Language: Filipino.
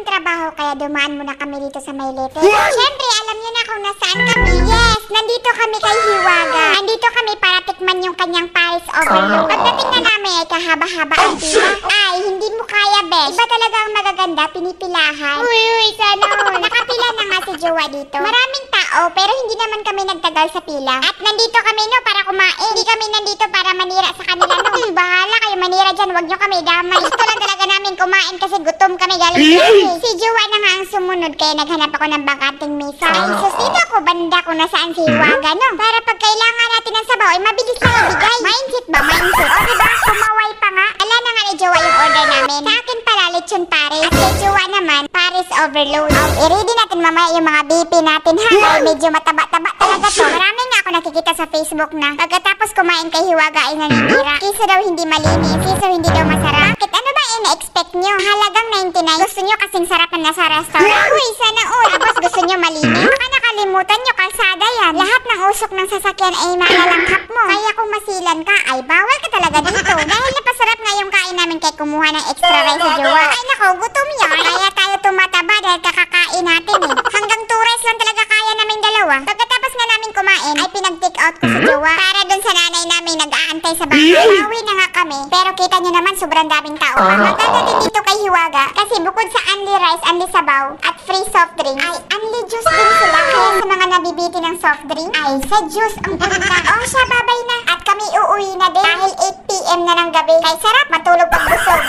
kaming trabaho kaya dumaan muna kami dito sa may Leyte. Siyempre, alam niyo na kung nasaan kami. Yes, nandito kami kay Hiwaga. Nandito kami para tikman yung kanyang Paris Overload. Pagdating na namin ay kahaba-haba ang pila. Ay, hindi mo kaya, besh. Iba talaga ang magaganda, pinipilahan. Uy, sana all. Nakapila na nga si Jowa dito. Maraming tao, pero hindi naman kami nagtagal sa pila. At nandito kami, no, para kumain. Hindi kami nandito para manira sa kanila, no. Bahala kayo manira dyan, wag nyo kami damay. Gusto lang talaga namin kumain kasi gutom kami galing. Si Jowa na nga ang sumunod, kaya naghanap ako ng bangkating mesa. Ay, sus, dito ako banda kung nasaan si Hiwaga, no. Para pag kailangan natin ng sabaw, ay mabilis lang ibigay. Mindset ba? Mindset. O, diba? Kumaway pa nga. Ala na nga ni Jowa yung order namin. Sa akin pala, lechon Paris. At kay Jowa naman, Paris Overload. I-ready natin mamaya yung mga BP natin, ha? Ay, medyo mataba-taba talaga to. Marami nga ako nakikita sa Facebook na pagkatapos kumain kay Hiwaga ay naninira. Kiso daw hindi malinis. Kiso hindi daw masarap. Bakit? Ano ba ina-expect nyo? Halagang 99. Gusto nyo kasing sarap na nasa restaurant. Uy, sana all. Tapos gusto nyo malinis. Baka nakalimutan nyo, kalsada yan. Lahat ng usok ng sasakyan ay malalanghap mo. Kaya kung masilan ka, ay bawal ka talaga dito. Dahil napasarap nga yung kain namin kay kumuha ng extra rice sa Jowa. Ay nako, gutom yan. Kaya tayo tumataba dahil kakakain natin eh. Hanggang 2 rice lang talaga kaya namin dalawa. Pagkatapos nga namin kumain, ay pinag-take out ko si Jowa. Para dun sa nanay namin nag-aantay sa bahay. Bawi na nga kami. Pero kita nyo naman, sobrang daming tao. Maganda din dito kay Hiwaga. Kasi bukod sa only rice, only sabaw, at free soft drink, ay only juice din sila. Kaya sa mga nabibiti ng soft drink, ay sa juice ang punta. Oh, siya babay na. At kami uuwi na din. Dahil 8 PM na ng gabi. Kay sarap, matulog pag busog.